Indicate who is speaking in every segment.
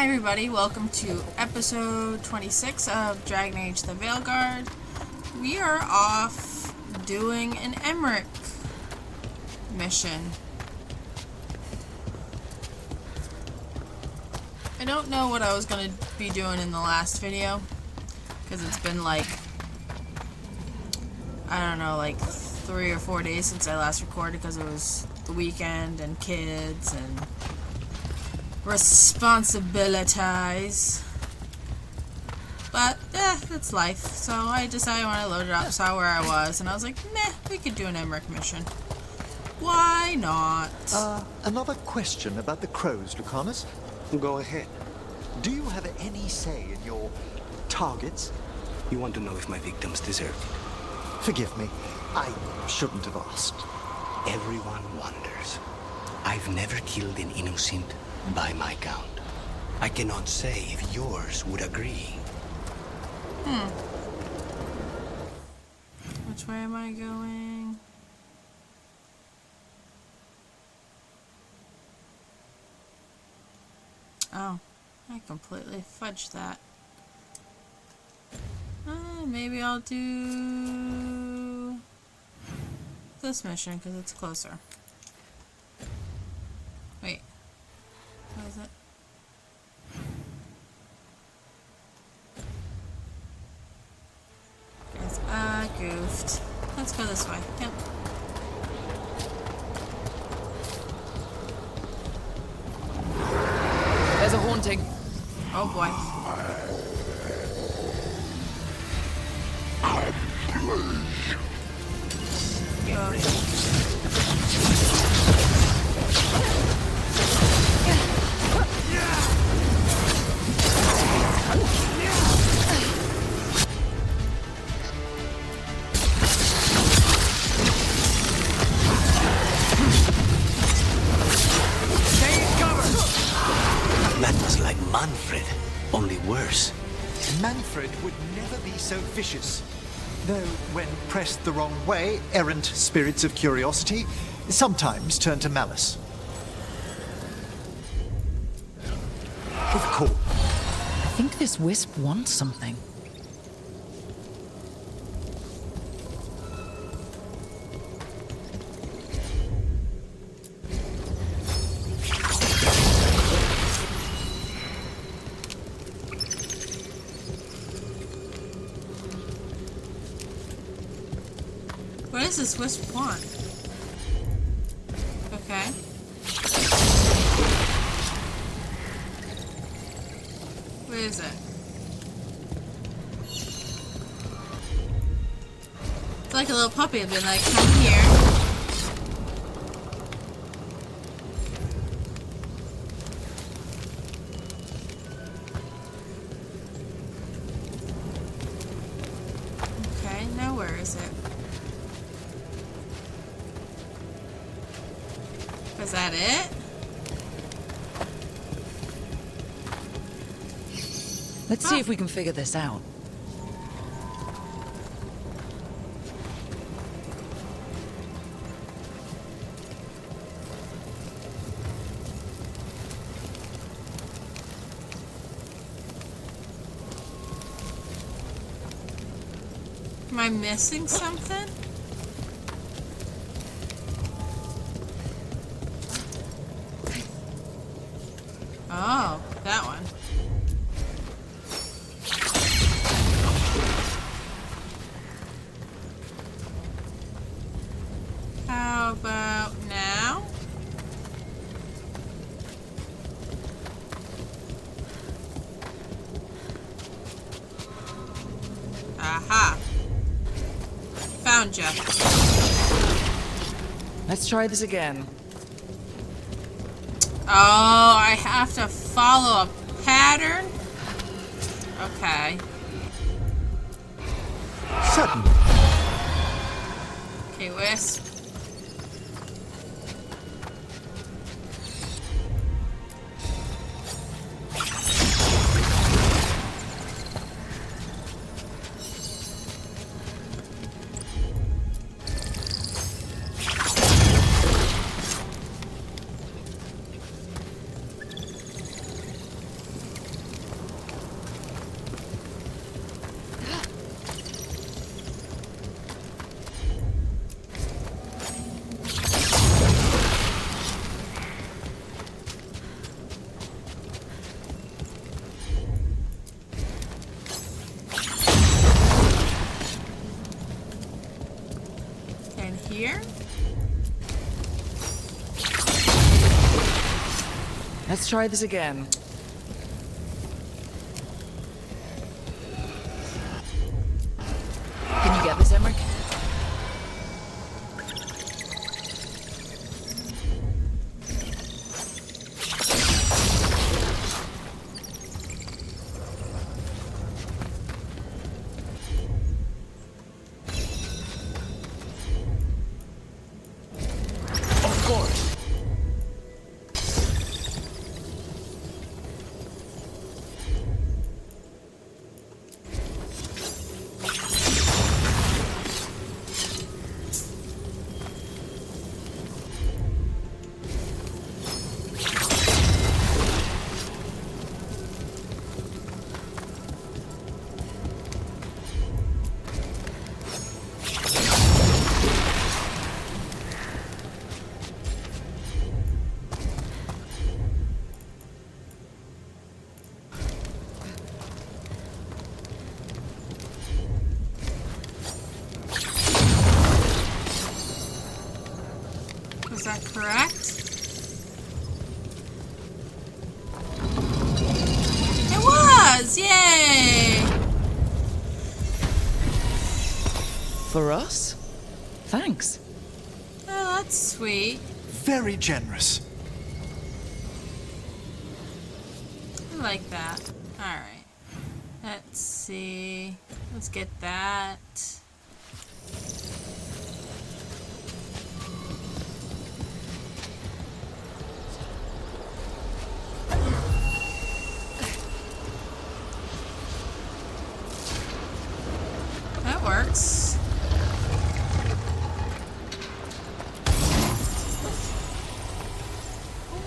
Speaker 1: Hi everybody, welcome to episode 26 of Dragon Age the Veilguard. We are off doing an Emmerich mission. I don't know what I was going to be doing in the last video, because it's been like, I don't know, like 3 or 4 days since I last recorded because it was the weekend and kids and responsibilities. But, that's life. So I decided when I loaded up, saw where I was, and I was like, meh, we could do an Emmerich mission. Why not?
Speaker 2: Another question about the crows, Lucanus.
Speaker 3: Go ahead.
Speaker 2: Do you have any say in your targets?
Speaker 3: You want to know if my victims deserved it?
Speaker 2: Forgive me, I shouldn't have asked.
Speaker 3: Everyone wonders. I've never killed an innocent by my count. I cannot say if yours would agree.
Speaker 1: Which way am I going? Oh, I completely fudged that. Maybe I'll do this mission because it's closer. Wait, what is it? Guys, goofed. Let's go this way. Yep.
Speaker 4: There's a haunting.
Speaker 1: Oh boy.
Speaker 3: That was like Manfred, only worse.
Speaker 2: Manfred would never be so vicious. Though, when pressed the wrong way, errant spirits of curiosity sometimes turn to malice. Of course.
Speaker 4: I think this wisp wants something.
Speaker 1: What does this wisp want? Okay. Where is it? It's like a little puppy. It'd be like, come here. Okay, now where is it? Is that it?
Speaker 4: Let's see if we can figure this out.
Speaker 1: Am I missing something? Oh, that one. How about now? Aha. Found ya.
Speaker 4: Let's try this again.
Speaker 1: Oh, I have to follow a pattern? Okay.
Speaker 2: Certainly.
Speaker 1: Okay, Wisp.
Speaker 4: Let's try this again. Can you get this, Emmerich?
Speaker 3: Of course.
Speaker 1: Was that correct? It was! Yay!
Speaker 4: For us? Thanks.
Speaker 1: Oh, that's sweet.
Speaker 2: Very generous.
Speaker 1: I like that. Alright. Let's see. Let's get that. That works.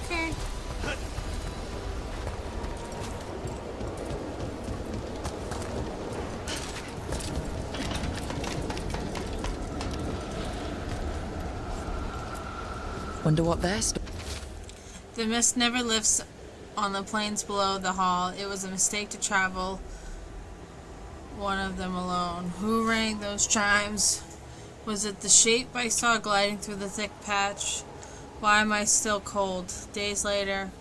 Speaker 1: Okay.
Speaker 4: Wonder what they're
Speaker 1: The mist never lifts on the plains below the hall. It was a mistake to travel one of them alone. Who rang those chimes? Was it the shape I saw gliding through the thick patch? Why am I still cold? Days later,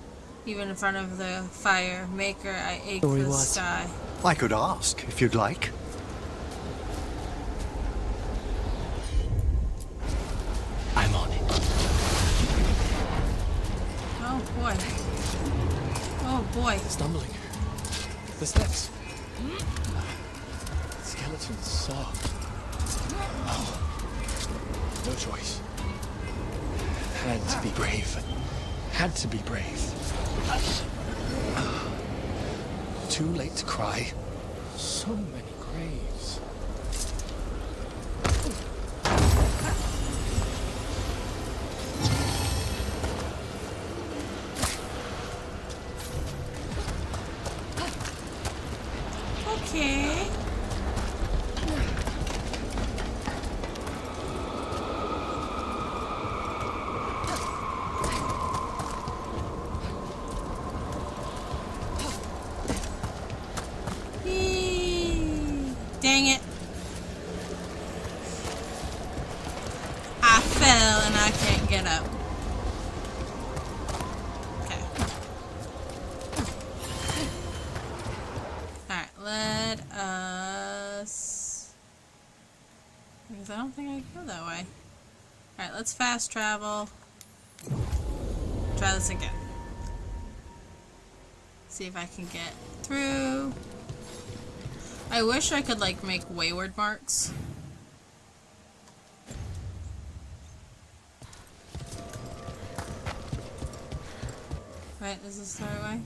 Speaker 1: even in front of the fire maker, I ache for the sky.
Speaker 2: I could ask, if you'd like.
Speaker 3: I'm on it.
Speaker 1: Oh boy. Oh boy.
Speaker 5: Stumbling. The steps. Skeleton's soft. Oh. No choice. Had to be brave. Had to be brave. Too late to cry. So many graves.
Speaker 1: Okay. Dang it. I fell and I can't get up. Okay. Alright, let us... Because I don't think I can go that way. Alright, let's fast travel. Try this again. See if I can get through. I wish I could, like, make wayward marks. Right, is this the right way?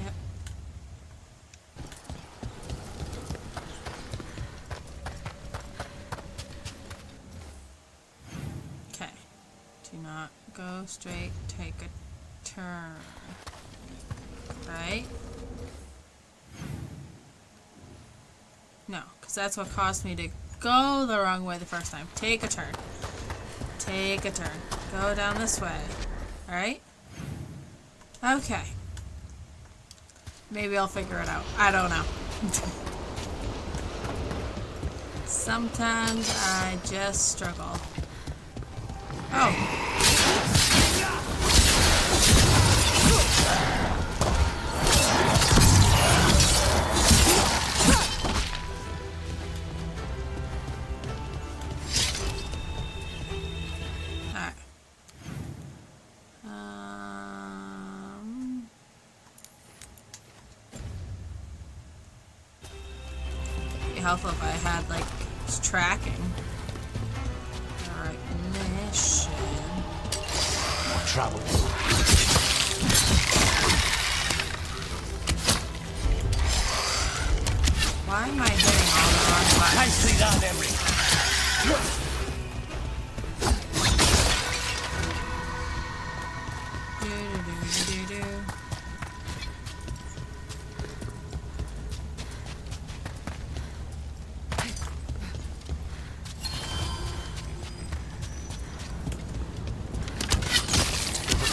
Speaker 1: Yep. Okay. Do not go straight, take a turn. Right? No, because that's what caused me to go the wrong way the first time. Take a turn. Take a turn. Go down this way. Alright? Okay. Maybe I'll figure it out. I don't know. Sometimes I just struggle. Oh. helpful if I had, like, tracking. Alright, mission.
Speaker 3: More trouble.
Speaker 1: Why am I hitting all the wrong buttons?
Speaker 3: Nicely done, Emery.
Speaker 1: Do-do-do-do-do.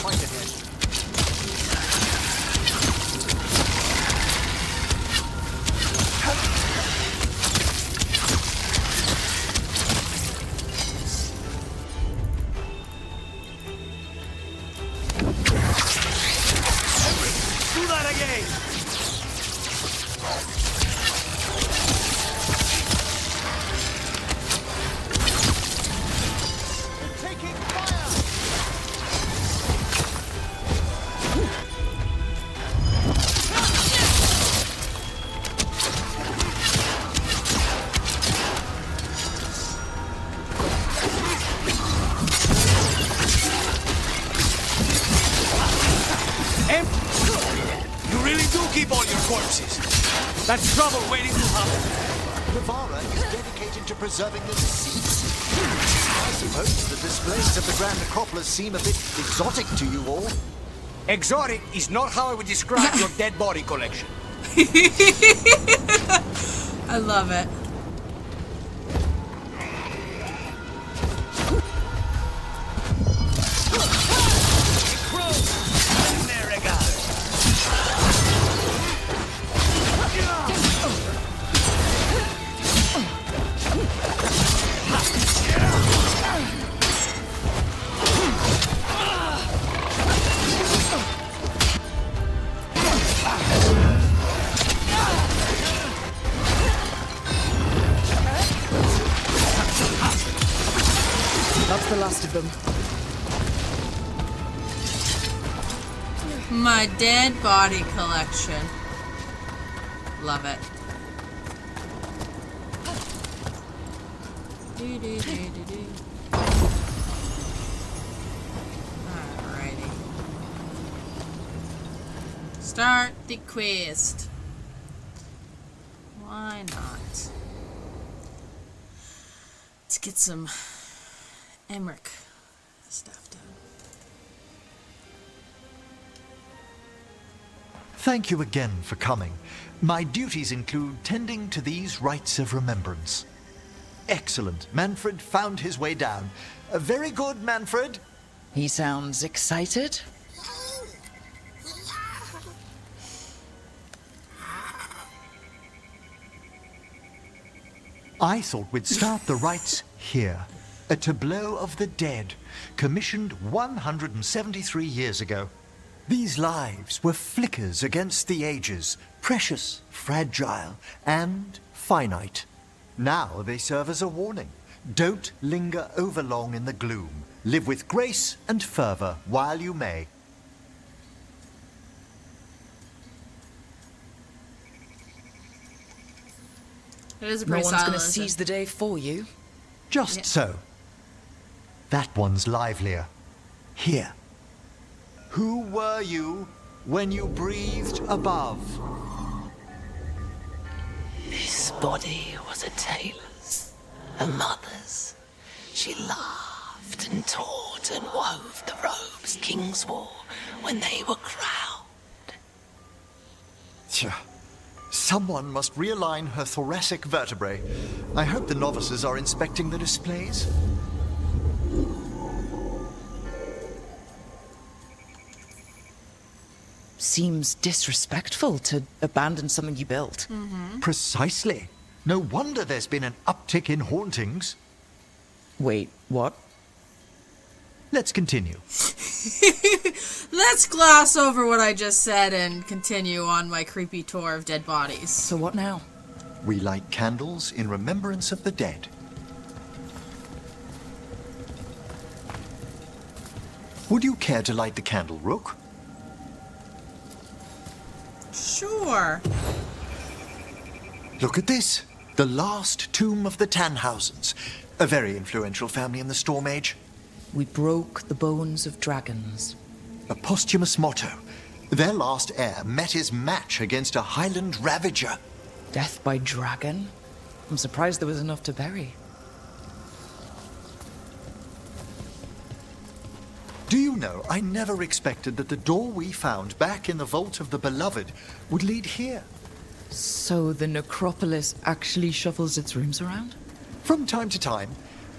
Speaker 2: Fight ahead.
Speaker 3: Do that again.
Speaker 2: Taking fire!
Speaker 3: You really do keep all your corpses. That's trouble waiting to happen.
Speaker 2: Navarra is dedicated to preserving the deceased. I suppose the displays of the Grand Necropolis seem a bit exotic to you all.
Speaker 3: Exotic is not how I would describe your dead body collection.
Speaker 1: I love it.
Speaker 4: That's the last of them.
Speaker 1: My dead body collection. Love it. Do-do-do-do-do. Alrighty. Start the quest. Why not? Let's get some Emmerich stuff done.
Speaker 2: Thank you again for coming. My duties include tending to these rites of remembrance. Excellent. Manfred found his way down. Very good, Manfred.
Speaker 4: He sounds excited.
Speaker 2: I thought we'd start the rites here. A tableau of the dead, commissioned 173 years ago. These lives were flickers against the ages, precious, fragile, and finite. Now they serve as a warning. Don't linger overlong in the gloom. Live with grace and fervor while you may.
Speaker 1: It is a
Speaker 4: No
Speaker 1: pretty
Speaker 4: one's going
Speaker 1: solid
Speaker 4: to seize the day for you.
Speaker 2: Just
Speaker 1: Yeah.
Speaker 2: so. That one's livelier. Here. Who were you when you breathed above?
Speaker 6: This body was a tailor's, a mother's. She laughed and taught and wove the robes kings wore when they were crowned.
Speaker 2: Tja. Someone must realign her thoracic vertebrae. I hope the novices are inspecting the displays.
Speaker 4: Seems disrespectful to abandon something you built.
Speaker 2: Precisely. No wonder there's been an uptick in hauntings.
Speaker 4: Wait, what?
Speaker 2: Let's continue.
Speaker 1: Let's gloss over what I just said and continue on my creepy tour of dead bodies.
Speaker 4: So what now?
Speaker 2: We light candles in remembrance of the dead. Would you care to light the candle, Rook?
Speaker 1: Sure.
Speaker 2: Look at this. The last tomb of the Tannhausens, a very influential family in the Storm Age.
Speaker 4: We broke the bones of dragons.
Speaker 2: A posthumous motto. Their last heir met his match against a Highland Ravager.
Speaker 4: Death by dragon? I'm surprised there was enough to bury.
Speaker 2: Do you know, I never expected that the door we found back in the Vault of the Beloved would lead here.
Speaker 4: So the necropolis actually shuffles its rooms around?
Speaker 2: From time to time.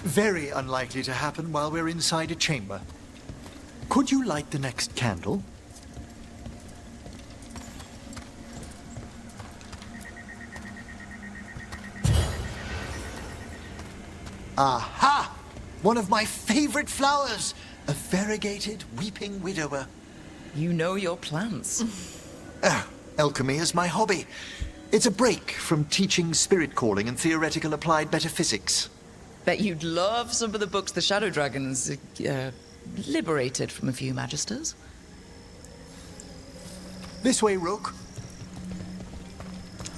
Speaker 2: Very unlikely to happen while we're inside a chamber. Could you light the next candle? Aha! One of my favorite flowers! A variegated weeping widower.
Speaker 4: You know your plants.
Speaker 2: Alchemy is my hobby. It's a break from teaching spirit calling and theoretical applied metaphysics.
Speaker 4: Bet you'd love some of the books the Shadow Dragons liberated from a few magisters.
Speaker 2: This way, Rook.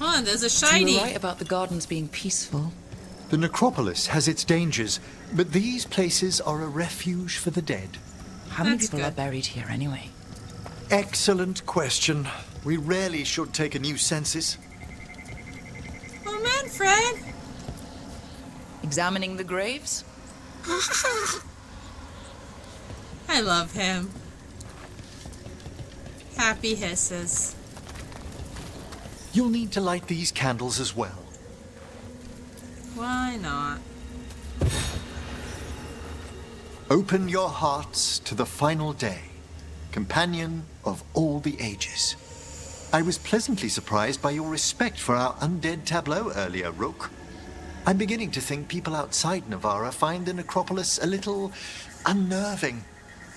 Speaker 1: Oh, there's a
Speaker 4: You
Speaker 1: shiny.
Speaker 4: were right about the gardens being peaceful.
Speaker 2: The necropolis has its dangers, but these places are a refuge for the dead.
Speaker 4: How many
Speaker 1: That's
Speaker 4: people are
Speaker 1: good.
Speaker 4: buried here anyway?
Speaker 2: Excellent question. We rarely should take a new census.
Speaker 1: Oh, Manfred.
Speaker 4: Examining the graves?
Speaker 1: I love him. Happy hisses.
Speaker 2: You'll need to light these candles as well.
Speaker 1: Why not?
Speaker 2: Open your hearts to the final day, companion of all the ages. I was pleasantly surprised by your respect for our undead tableau earlier, Rook. I'm beginning to think people outside Navarra find the necropolis a little unnerving.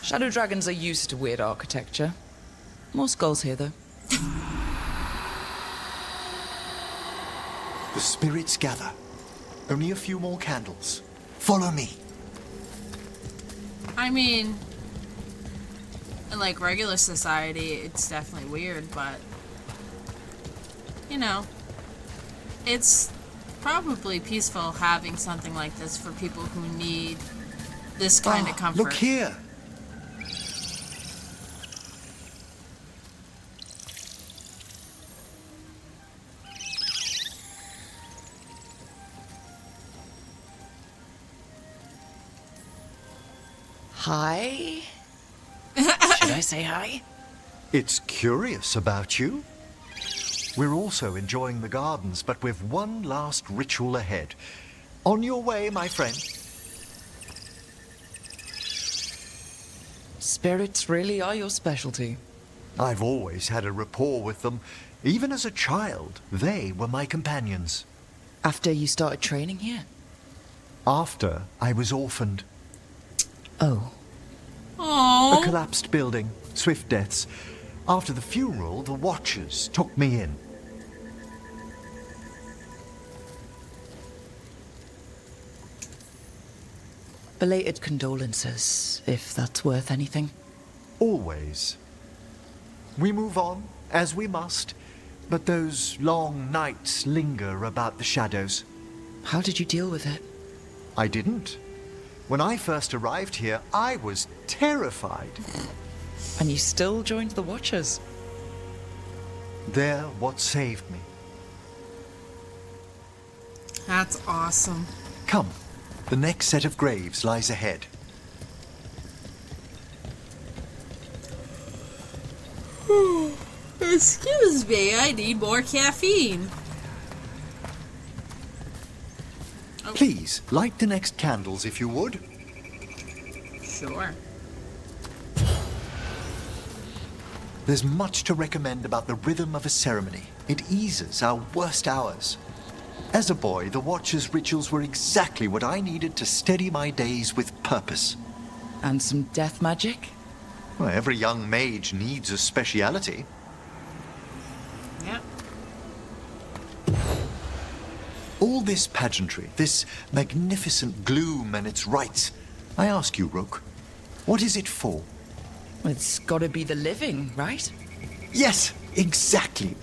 Speaker 4: Shadow Dragons are used to weird architecture. More skulls here, though.
Speaker 2: The spirits gather. Only a few more candles. Follow me.
Speaker 1: I mean, in like regular society, it's definitely weird, but you know, it's probably peaceful having something like this for people who need this kind of comfort.
Speaker 2: Look here.
Speaker 4: Hi? Should I say hi?
Speaker 2: It's curious about you. We're also enjoying the gardens, but with one last ritual ahead. On your way, my friend.
Speaker 4: Spirits really are your specialty.
Speaker 2: I've always had a rapport with them. Even as a child, they were my companions.
Speaker 4: After you started training here?
Speaker 2: After I was orphaned.
Speaker 4: Oh.
Speaker 2: A
Speaker 1: Oh,
Speaker 2: collapsed building, swift deaths. After the funeral, the Watchers took me in.
Speaker 4: Belated condolences, if that's worth anything.
Speaker 2: Always. We move on, as we must, but those long nights linger about the shadows.
Speaker 4: How did you deal with it?
Speaker 2: I didn't. When I first arrived here, I was terrified.
Speaker 4: And you still joined the Watchers?
Speaker 2: They're what saved me.
Speaker 1: that's awesome.
Speaker 2: Come, the next set of graves lies ahead.
Speaker 1: Excuse me, I need more caffeine.
Speaker 2: Please, light the next candles if you would.
Speaker 1: Sure.
Speaker 2: There's much to recommend about the rhythm of a ceremony. It eases our worst hours. As a boy, the Watcher's rituals were exactly what I needed to steady my days with purpose.
Speaker 4: And some death magic?
Speaker 2: Well, every young mage needs a speciality.
Speaker 1: Yep.
Speaker 2: All this pageantry, this magnificent gloom and its rites, I ask you, Rook, what is it for?
Speaker 4: It's gotta be the living, right?
Speaker 2: Yes, exactly.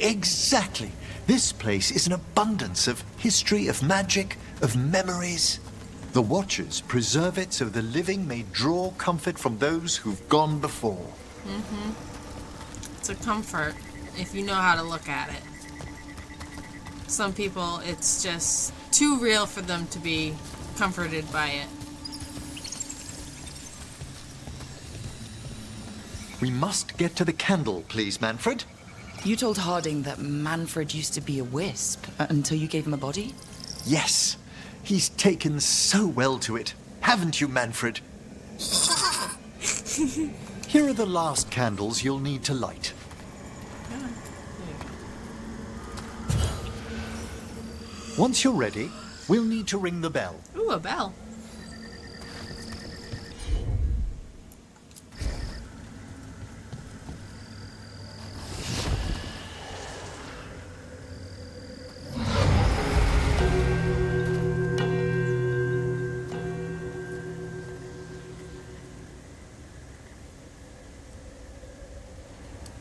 Speaker 2: This place is an abundance of history, of magic, of memories. The Watchers preserve it so the living may draw comfort from those who've gone before.
Speaker 1: It's a comfort if you know how to look at it. Some people, it's just too real for them to be comforted by it.
Speaker 2: We must get to the candle, please, Manfred.
Speaker 4: You told Harding that Manfred used to be a wisp until you gave him a body?
Speaker 2: Yes, he's taken so well to it. Haven't you, Manfred? Here are the last candles you'll need to light. Once you're ready, we'll need to ring the bell.
Speaker 1: Ooh, a bell.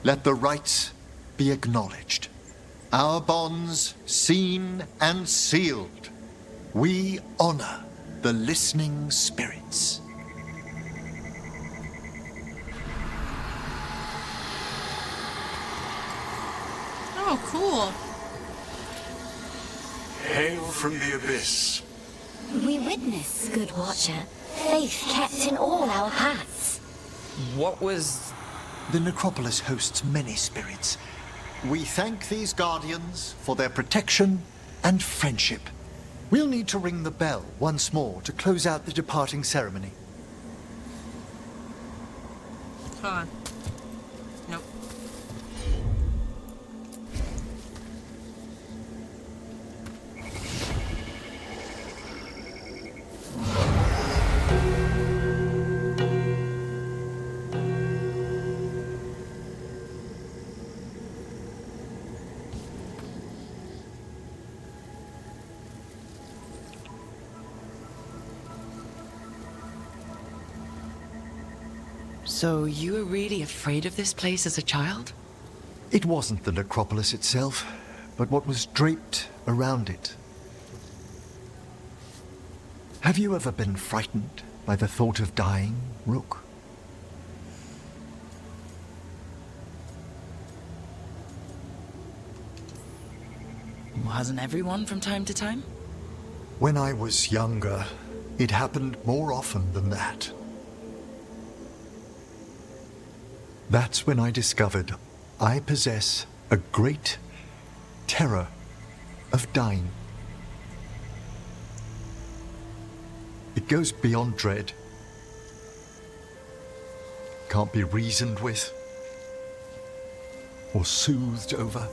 Speaker 2: Let the rites be acknowledged. Our bonds seen and sealed. We honor the listening spirits.
Speaker 1: Oh, cool.
Speaker 7: Hail from the abyss.
Speaker 8: We witness, good watcher, faith kept in all our paths.
Speaker 4: What was...
Speaker 2: The necropolis hosts many spirits. We thank these guardians for their protection and friendship. We'll need to ring the bell once more to close out the departing ceremony.
Speaker 1: Hold on. Nope.
Speaker 4: So you were really afraid of this place as a child?
Speaker 2: It wasn't the necropolis itself, but what was draped around it. Have you ever been frightened by the thought of dying, Rook?
Speaker 4: Hasn't everyone from time to time?
Speaker 2: When I was younger, it happened more often than that. That's when I discovered I possess a great terror of dying. It goes beyond dread. Can't be reasoned with or soothed over.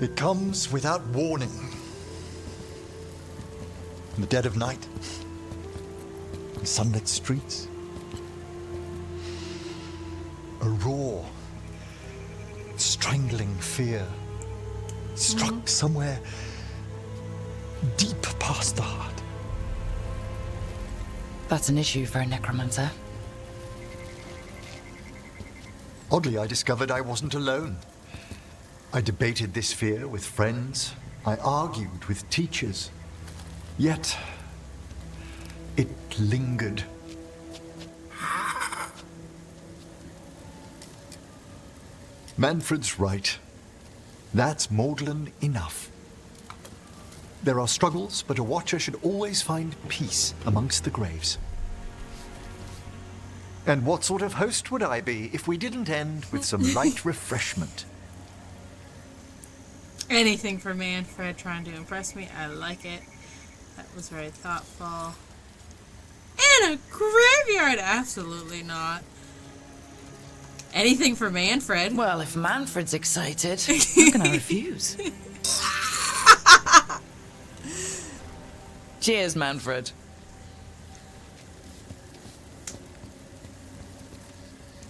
Speaker 2: It comes without warning. In the dead of night, in sunlit streets, a raw, strangling fear struck somewhere deep past the heart.
Speaker 4: That's an issue for a necromancer.
Speaker 2: Oddly, I discovered I wasn't alone. I debated this fear with friends. I argued with teachers. Yet, it lingered. Manfred's right. That's maudlin enough. There are struggles, but a watcher should always find peace amongst the graves. And what sort of host would I be if we didn't end with some light refreshment?
Speaker 1: Anything for Manfred trying to impress me. I like it. That was very thoughtful. In a graveyard? Absolutely not. Anything for Manfred.
Speaker 4: Well, if Manfred's excited, how can I refuse? Cheers, Manfred.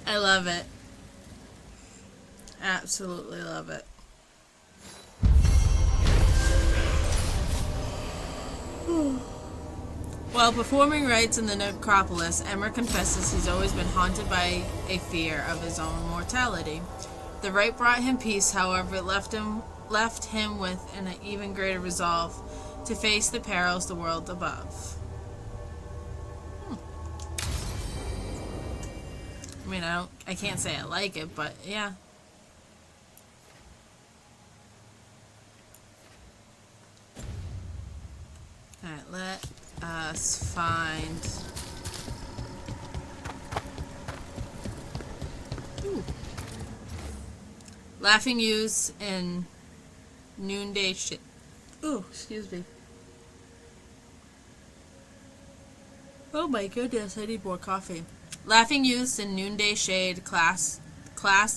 Speaker 1: I love it. Absolutely love it. While performing rites in the necropolis, Emmer confesses he's always been haunted by a fear of his own mortality. The rite brought him peace, however, it left him with an even greater resolve to face the perils the world above. I mean, I can't say I like it, but yeah. Alright, let us find... Ooh. Laughing Youths in Noonday Shade. Ooh, excuse me. Oh my goodness, I need more coffee. Laughing Youths in Noonday Shade clasp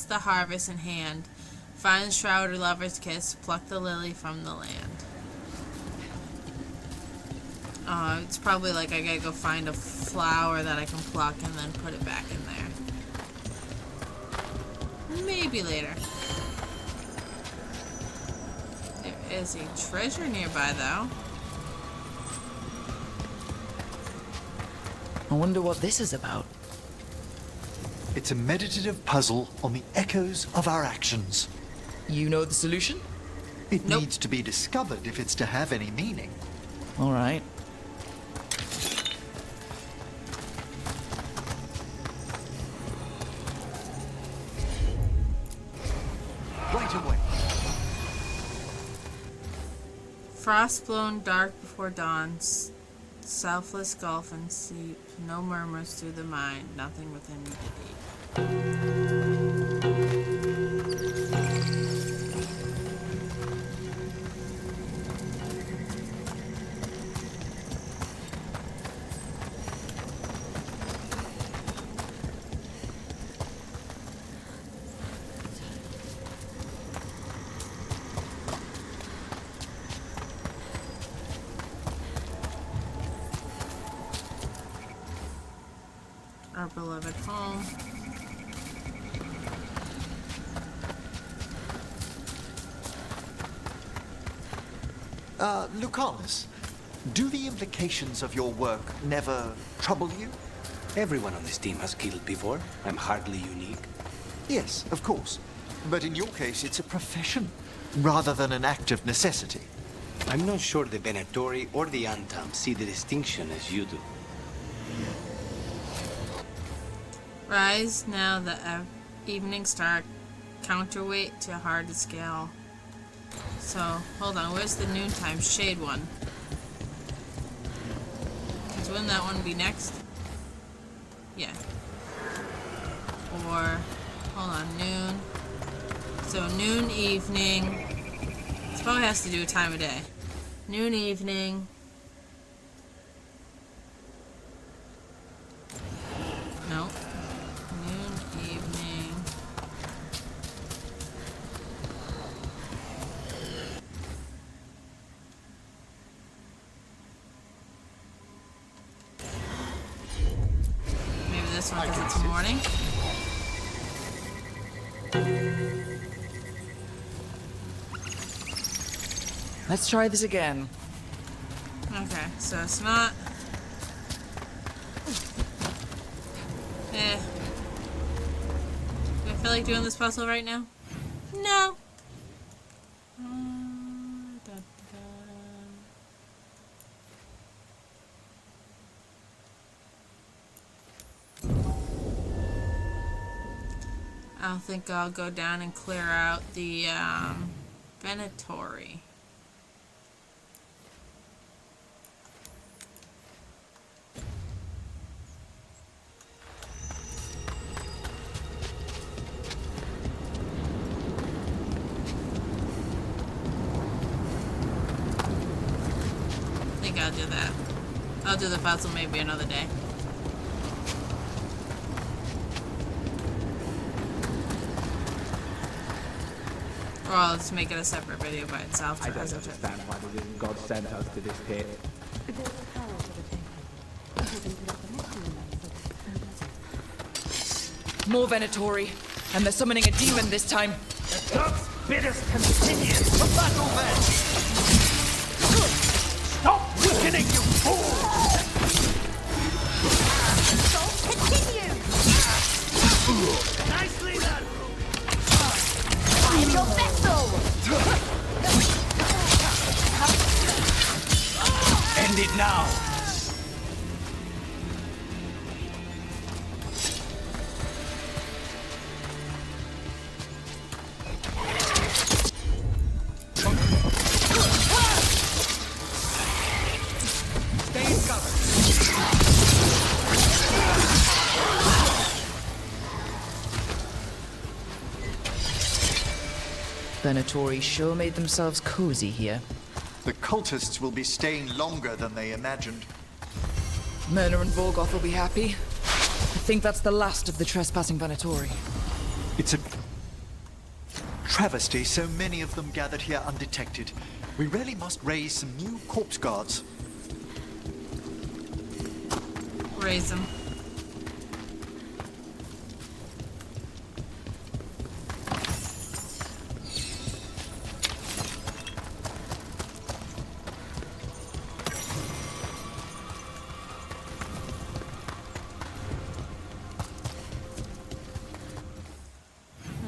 Speaker 1: the harvest in hand. Find the shroud or lover's kiss, pluck the lily from the land. It's probably like I gotta go find a flower that I can pluck and then put it back in there. Maybe later. There is a treasure nearby, though.
Speaker 4: I wonder what this is about.
Speaker 2: It's a meditative puzzle on the echoes of our actions.
Speaker 4: You know the solution?
Speaker 2: It
Speaker 1: Nope.
Speaker 2: needs to be discovered if it's to have any meaning.
Speaker 4: All right.
Speaker 2: Right away.
Speaker 1: Frost blown dark before dawn, selfless gulf and sleep, no murmurs through the mind, nothing within me to eat. Our beloved home.
Speaker 2: Lucanus, do the implications of your work never trouble you?
Speaker 3: Everyone on this team has killed before. I'm hardly unique.
Speaker 2: Yes, of course. But in your case, it's a profession, rather than an act of necessity.
Speaker 3: I'm not sure the Venatori or the Antam see the distinction as you do.
Speaker 1: Rise now the evening star, counterweight to hard to scale. So, hold on, where's the noontime shade one? Because wouldn't that one be next? Yeah. Or, hold on, noon. So noon, evening. This probably has to do with time of day. Noon, evening. Nope. Noon, evening. Maybe this one because it's morning.
Speaker 4: Let's try this again.
Speaker 1: Okay, so it's not... Do I feel like doing this puzzle right now? No. I think I'll go down and clear out the Venatori. I think I'll do that. I'll do the puzzle maybe another day. Or I'll just make it a separate video by itself.
Speaker 9: I don't understand why the reason God sent us to this pit.
Speaker 4: More Venatori, and they're summoning a demon this time.
Speaker 9: The gods bid us continue the battle then! Stop weakening, you fool!
Speaker 3: Now! Stay in cover.
Speaker 4: Venatori sure made themselves cozy here.
Speaker 2: The cultists will be staying longer than they imagined.
Speaker 4: Myrna and Veilguard will be happy. I think that's the last of the trespassing Venatori.
Speaker 2: It's a travesty so many of them gathered here undetected. We really must raise some new corpse guards.
Speaker 1: Raise them.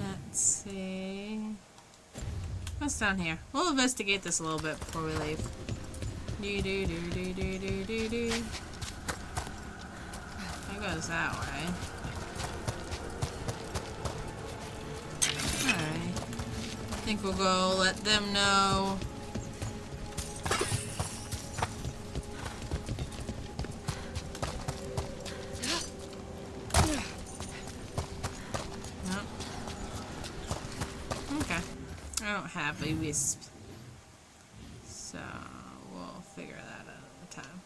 Speaker 1: Let's see. What's down here? We'll investigate this a little bit before we leave. Do do do do do do do do. It goes that way. Alright. I think we'll go let them know. Nope. Okay. I don't have a wisp. So we'll figure that out at the time.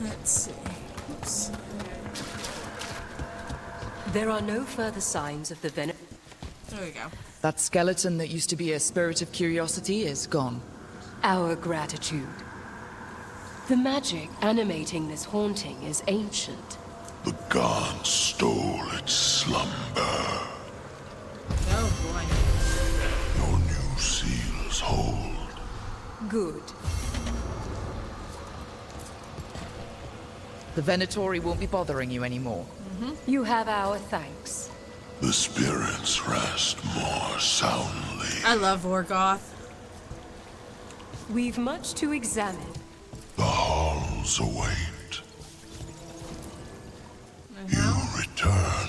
Speaker 1: Let's see. Oops.
Speaker 10: There are no further signs of the
Speaker 1: There we go.
Speaker 4: That skeleton that used to be a spirit of curiosity is gone.
Speaker 10: Our gratitude. The magic animating this haunting is ancient.
Speaker 7: The gods stole its slumber.
Speaker 1: Oh boy.
Speaker 7: Your new seals hold.
Speaker 10: Good.
Speaker 4: The Venatori won't be bothering you anymore.
Speaker 10: You have our thanks.
Speaker 7: The spirits rest more soundly.
Speaker 1: I love Vorgoth.
Speaker 10: We've much to examine.
Speaker 7: The halls await. You return.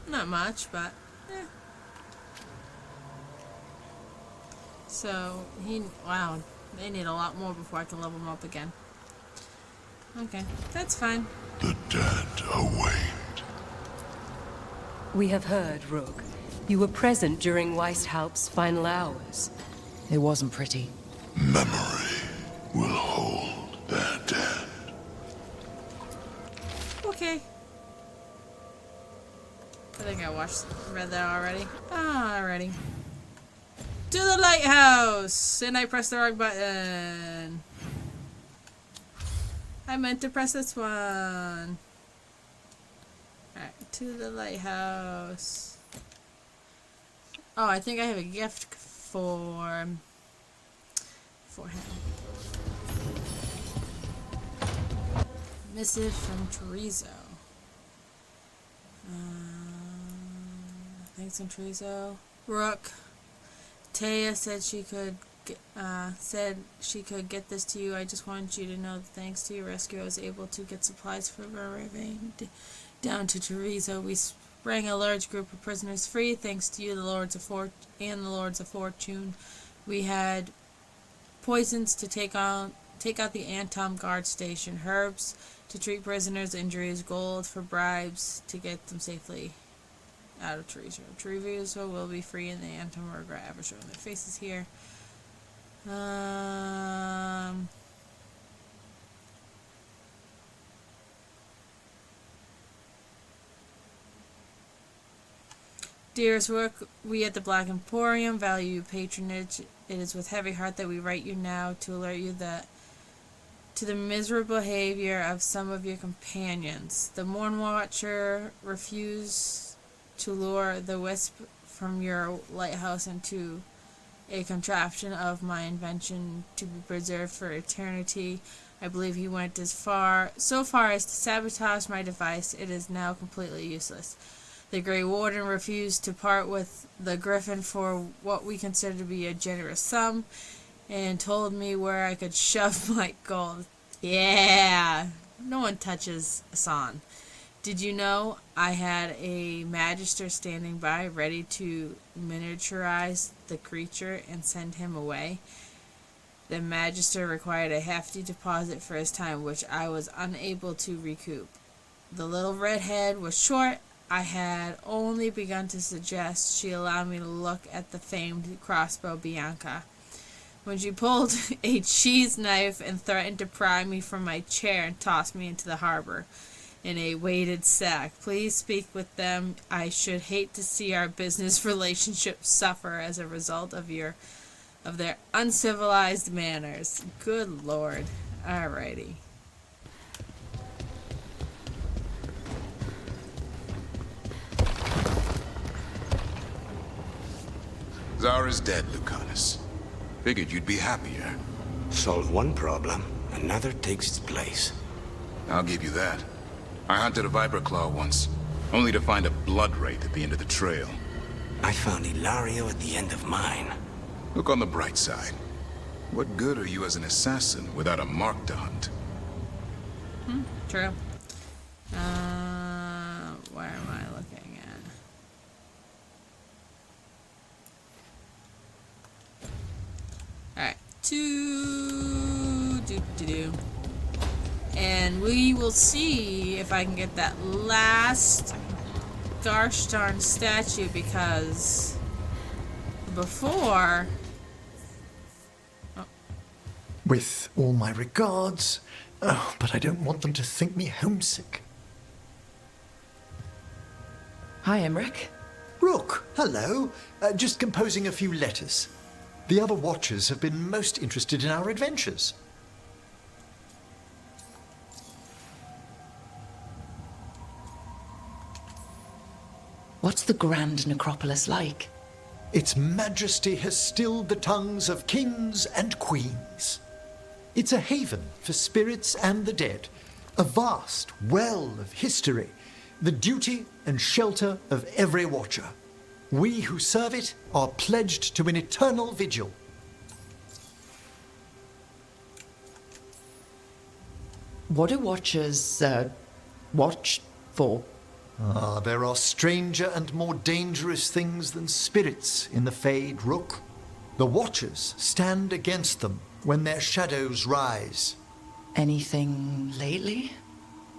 Speaker 1: Not much, but eh. So wow, they need a lot more before I can level them up again. Okay, that's fine.
Speaker 7: The dead await.
Speaker 10: We have heard, Rook. You were present during Weisthaupt's final hours.
Speaker 4: It wasn't pretty.
Speaker 7: Memory will hold their dead.
Speaker 1: Okay. I think I read that already. Alrighty. To the lighthouse! And I pressed the wrong button. I meant to press this one. Alright, to the lighthouse. Oh, I think I have a gift for him. Missive from Chorizo. Thanks from Chorizo. Rook. Taya said she could get this to you. I just wanted you to know that thanks to your rescue, I was able to get supplies for arriving down to Chorizo. We sprang a large group of prisoners free, thanks to you, the Lords of Fortune. We had poisons to take out the Antom guard station, herbs to treat prisoners' injuries, gold for bribes to get them safely out of Chorizo. Chorizo will be free and the Antom will regret ever showing their faces here. Dearest Rook, we at the Black Emporium value your patronage. It is with heavy heart that we write you now to alert you that to the miserable behavior of some of your companions. The Morn Watcher refused to lure the wisp from your lighthouse into a contraption of my invention to be preserved for eternity. I believe he went so far as to sabotage my device. It is now completely useless. The Grey Warden refused to part with the Griffin for what we consider to be a generous sum, and told me where I could shove my gold. Yeah, no one touches Asan. Did you know I had a Magister standing by, ready to miniaturize the creature and send him away? The Magister required a hefty deposit for his time, which I was unable to recoup. The little redhead was short. I had only begun to suggest she allow me to look at the famed crossbow Bianca, when she pulled a cheese knife and threatened to pry me from my chair and toss me into the harbor in a weighted sack. Please speak with them. I should hate to see our business relationship suffer as a result of their uncivilized manners. Good Lord. Alrighty.
Speaker 11: Zara's dead, Lucanus. Figured you'd be happier.
Speaker 3: Solve one problem, another takes its place.
Speaker 11: I'll give you that. I hunted a Viper Claw once, only to find a blood wraith at the end of the trail.
Speaker 3: I found Ilario at the end of mine.
Speaker 11: Look on the bright side. What good are you as an assassin without a mark to hunt?
Speaker 1: True. Where am I looking at? Alright. And we will see if I can get that last gosh darn statue, because before...
Speaker 2: With all my regards, but I don't want them to think me homesick.
Speaker 4: Hi, Emmerich.
Speaker 2: Rook, hello. Just composing a few letters. The other Watchers have been most interested in our adventures.
Speaker 4: What's the Grand Necropolis like?
Speaker 2: Its majesty has stilled the tongues of kings and queens. It's a haven for spirits and the dead, a vast well of history, the duty and shelter of every Watcher. We who serve it are pledged to an eternal vigil.
Speaker 4: What do Watchers, watch for?
Speaker 2: There are stranger and more dangerous things than spirits in the Fade, Rook. The Watchers stand against them when their shadows rise.
Speaker 4: Anything lately?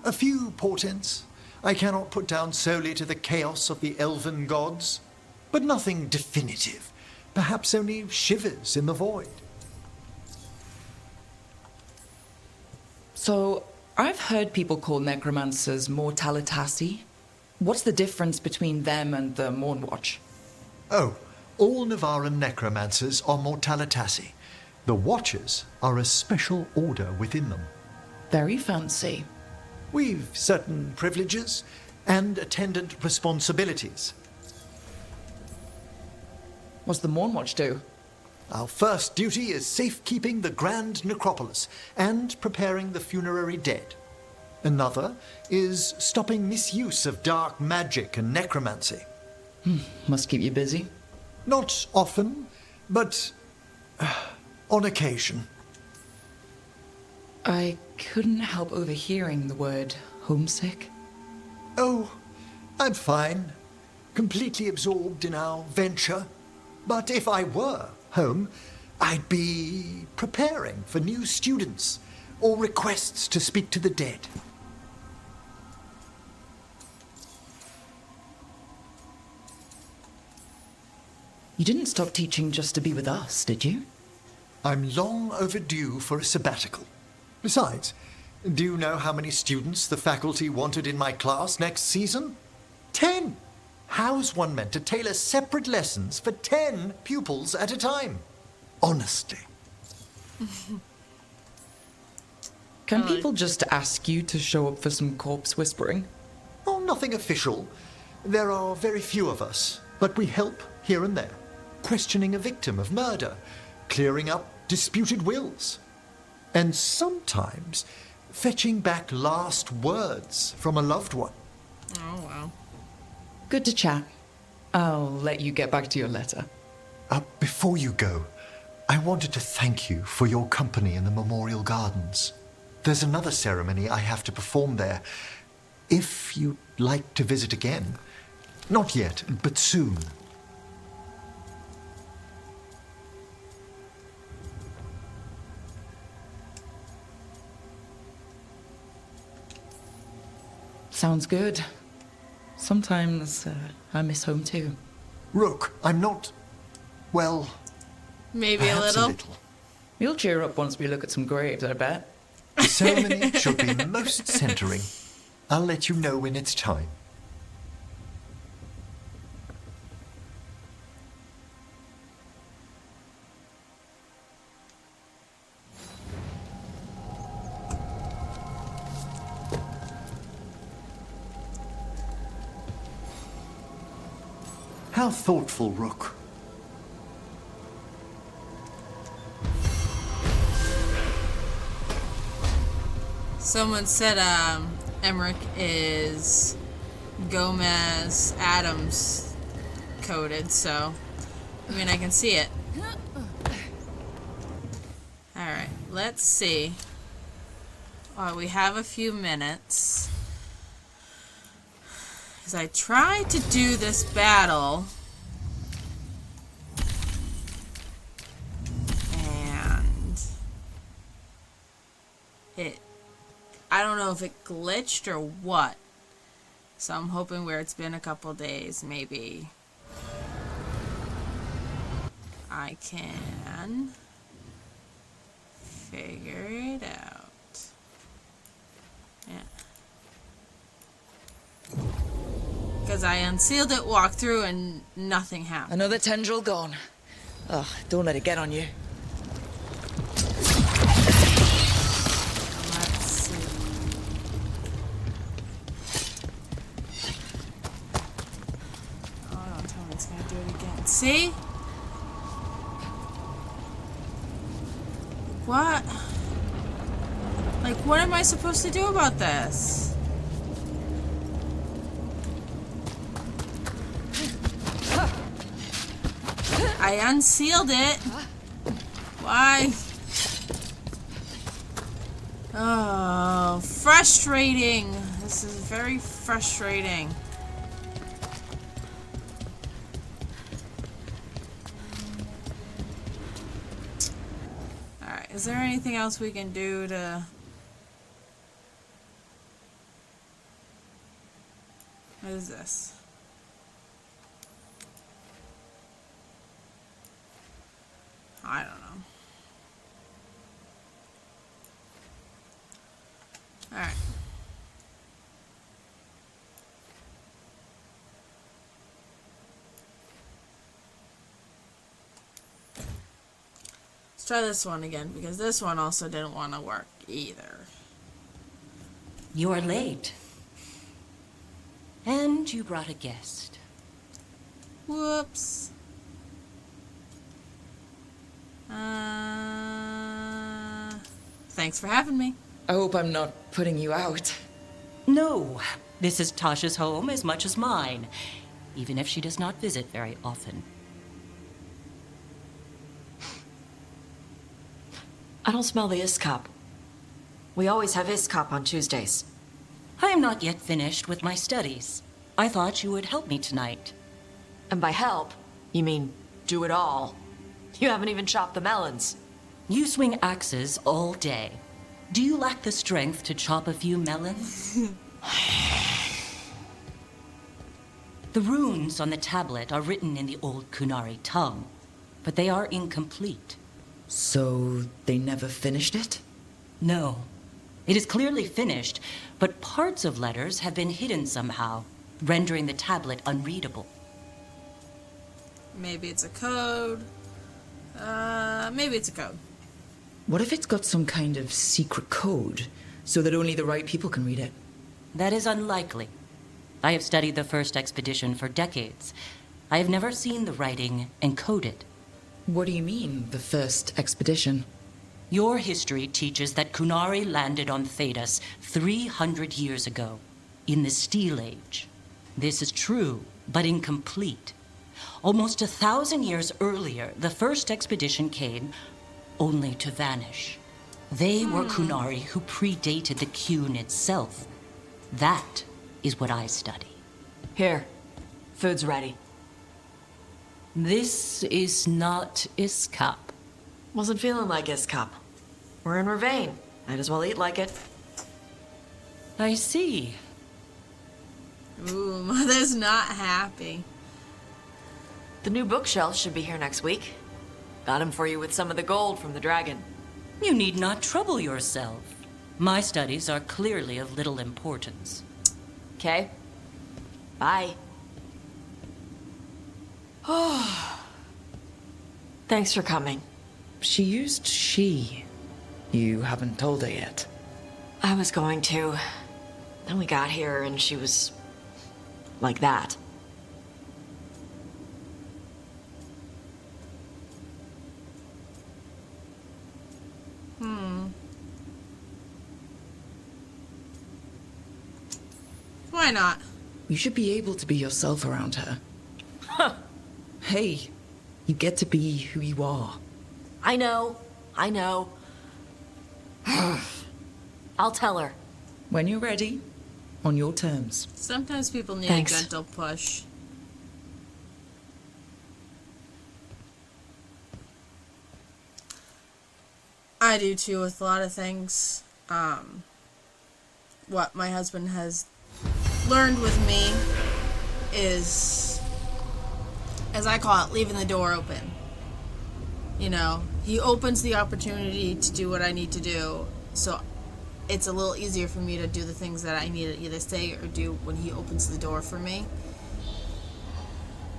Speaker 2: A few portents I cannot put down solely to the chaos of the elven gods, but nothing definitive. Perhaps only shivers in the void.
Speaker 4: So, I've heard people call necromancers mortalitasi. What's the difference between them and the Mornwatch?
Speaker 2: Oh, all Navaran necromancers are mortalitasi. The Watchers are a special order within them.
Speaker 4: Very fancy.
Speaker 2: We've certain privileges and attendant responsibilities.
Speaker 4: What's the Mornwatch do?
Speaker 2: Our first duty is safekeeping the Grand Necropolis and preparing the funerary dead. Another is stopping misuse of dark magic and necromancy.
Speaker 4: Must keep you busy.
Speaker 2: Not often, but on occasion.
Speaker 4: I couldn't help overhearing the word homesick.
Speaker 2: Oh, I'm fine. Completely absorbed in our venture. But if I were home, I'd be preparing for new students or requests to speak to the dead.
Speaker 4: You didn't stop teaching just to be with us, did you?
Speaker 2: I'm long overdue for a sabbatical. Besides, do you know how many students the faculty wanted in my class next season? 10! How's one meant to tailor separate lessons for 10 pupils at a time? Honestly.
Speaker 4: Can people just ask you to show up for some corpse whispering?
Speaker 2: Oh, nothing official. There are very few of us, but we help here and there. Questioning a victim of murder, clearing up disputed wills. And sometimes fetching back last words from a loved one.
Speaker 1: Oh, wow.
Speaker 4: Good to chat. I'll let you get back to your letter.
Speaker 2: Before you go, I wanted to thank you for your company in the Memorial Gardens. There's another ceremony I have to perform there. If you'd like to visit again. Not yet, but soon.
Speaker 4: Sounds good. Sometimes I miss home too.
Speaker 2: Rook, I'm not... well...
Speaker 1: Maybe a
Speaker 2: perhaps
Speaker 1: little.
Speaker 4: You'll cheer up once we look at some graves, I bet.
Speaker 2: The ceremony should be most centering. I'll let you know when it's time. How thoughtful, Rook.
Speaker 1: Someone said Emmerich is Gomez Adams coded, so I mean I can see it. Alright, let's see. We have a few minutes. Because I tried to do this battle. And I don't know if it glitched or what. So I'm hoping where it's been a couple days, maybe I can figure it out. Yeah. Because I unsealed it, walked through, and nothing happened.
Speaker 4: Another tendril gone. Ugh, don't let it get on you.
Speaker 1: Let's see. Oh, don't tell me it's gonna do it again. See? What? Like, what am I supposed to do about this? I unsealed it. Why? Oh, frustrating. This is very frustrating. Alright, is there anything else we can do to... What is this? I don't know. Alright. Let's try this one again, because this one also didn't want to work either.
Speaker 12: You are late. And you brought a guest.
Speaker 1: Whoops. Thanks for having me.
Speaker 4: I hope I'm not putting you out.
Speaker 12: No, this is Tasha's home as much as mine, even if she does not visit very often.
Speaker 13: I don't smell the Iskop. We always have Iskop on Tuesdays.
Speaker 12: I am not yet finished with my studies. I thought you would help me tonight.
Speaker 13: And by help, you mean do it all. You haven't even chopped the melons.
Speaker 12: You swing axes all day. Do you lack the strength to chop a few melons? The runes on the tablet are written in the old Kunari tongue, but they are incomplete.
Speaker 4: So they never finished it?
Speaker 12: No. It is clearly finished, but parts of letters have been hidden somehow, rendering the tablet unreadable.
Speaker 1: Maybe it's a code. Maybe it's a code.
Speaker 4: What if it's got some kind of secret code, so that only the right people can read it?
Speaker 12: That is unlikely. I have studied the first expedition for decades. I have never seen the writing encoded.
Speaker 4: What do you mean, the first expedition?
Speaker 12: Your history teaches that Kunari landed on Thedas 300 years ago, in the Steel Age. This is true, but incomplete. Almost 1,000 years earlier, the first expedition came only to vanish. They were Kunari who predated the Qun itself. That is what I study.
Speaker 13: Here, food's ready.
Speaker 12: This is not Iskap.
Speaker 13: Wasn't feeling like Iskap. We're in Ravane. Might as well eat like it.
Speaker 12: I see.
Speaker 1: Ooh, Mother's not happy.
Speaker 13: The new bookshelf should be here next week. Got him for you with some of the gold from the dragon.
Speaker 12: You need not trouble yourself. My studies are clearly of little importance.
Speaker 13: Okay. Bye. Thanks for coming.
Speaker 4: She used she. You haven't told her yet.
Speaker 13: I was going to. Then we got here and she was like that.
Speaker 1: Why not?
Speaker 4: You should be able to be yourself around her. Hey, you get to be who you are.
Speaker 13: I know. I'll tell her.
Speaker 4: When you're ready, on your terms.
Speaker 1: Sometimes people need
Speaker 13: Thanks.
Speaker 1: a gentle push. I do too with a lot of things. What my husband has learned with me is, as I call it, leaving the door open. You know, he opens the opportunity to do what I need to do, so it's a little easier for me to do the things that I need to either say or do when he opens the door for me.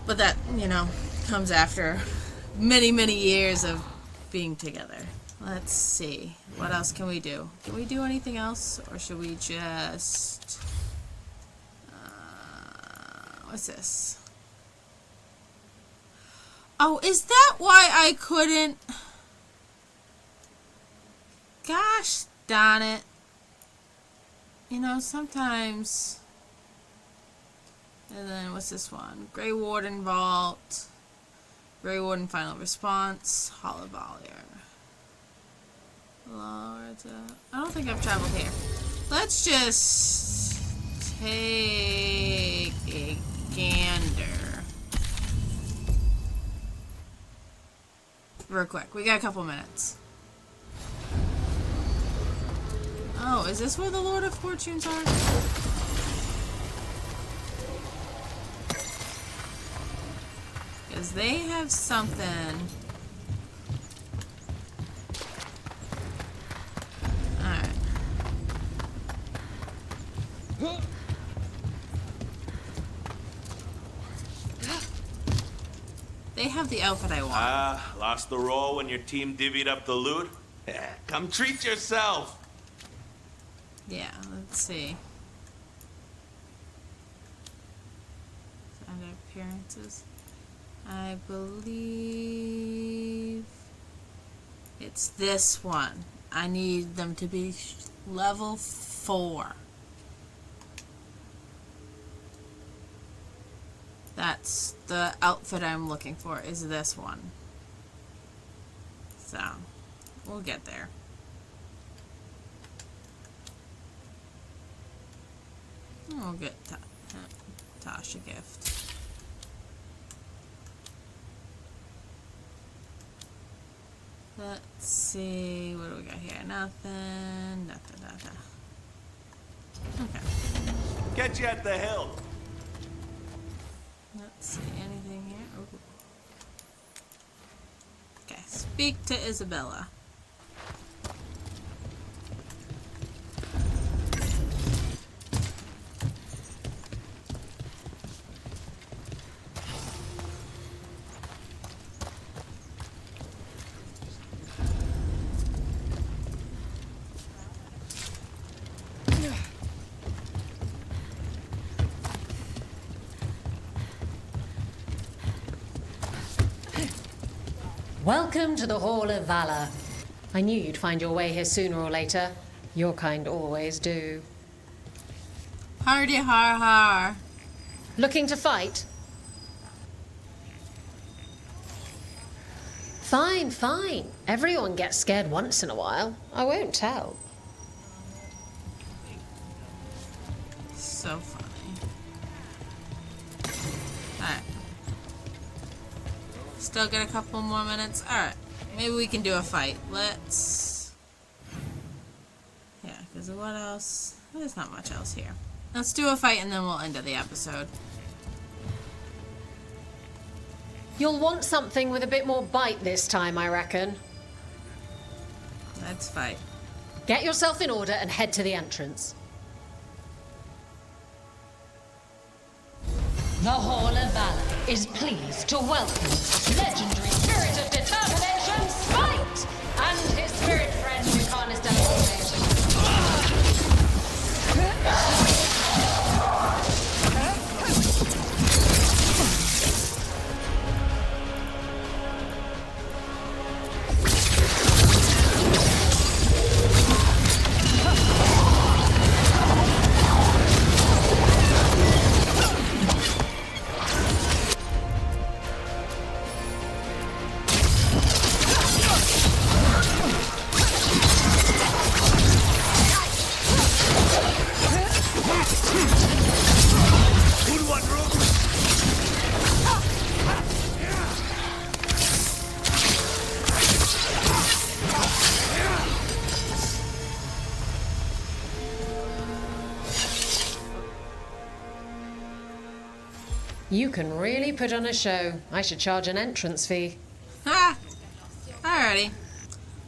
Speaker 1: But that, you know, comes after many, many years of being together. Let's see. What else can we do? Can we do anything else? Or should we just... what's this? Oh, is that why I couldn't... Gosh darn it. You know, sometimes... And then, what's this one? Grey Warden Vault. Grey Warden Final Response. Hall of Valier. Lord, I don't think I've traveled here. Let's just take a gander. Real quick. We got a couple minutes. Oh, is this where the Lord of Fortunes are? Because they have something. Alright. They have the outfit I want.
Speaker 14: Lost the roll when your team divvied up the loot? Come treat yourself!
Speaker 1: Yeah, let's see. Under appearances. I believe it's this one. I need them to be level 4. That's the outfit I'm looking for, is this one. So, we'll get there. We'll get Tasha gift. Let's see, what do we got here? Nothing. Okay.
Speaker 14: Get you at the hill.
Speaker 1: Let's see, anything here? Ooh. Okay, speak to Isabella.
Speaker 15: Welcome to the Hall of Valor. I knew you'd find your way here sooner or later. Your kind always do.
Speaker 1: Hardy har har.
Speaker 15: Looking to fight? Fine, fine. Everyone gets scared once in a while. I won't tell.
Speaker 1: So funny. Alright. Still got a couple more minutes. Alright. Maybe we can do a fight. Let's... Yeah, because what else? There's not much else here. Let's do a fight and then we'll end the episode.
Speaker 15: You'll want something with a bit more bite this time, I reckon.
Speaker 1: Let's fight.
Speaker 15: Get yourself in order and head to the entrance.
Speaker 16: The Hall of Valor is pleased to welcome legendary spirit of determination, Spite, and his spirit friend, Lucanus Teleportation.
Speaker 15: You can really put on a show. I should charge an entrance fee.
Speaker 1: Ha! Alrighty.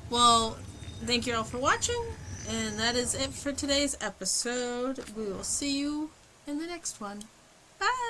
Speaker 1: Well, thank you all for watching, and that is it for today's episode. We will see you in the next one. Bye!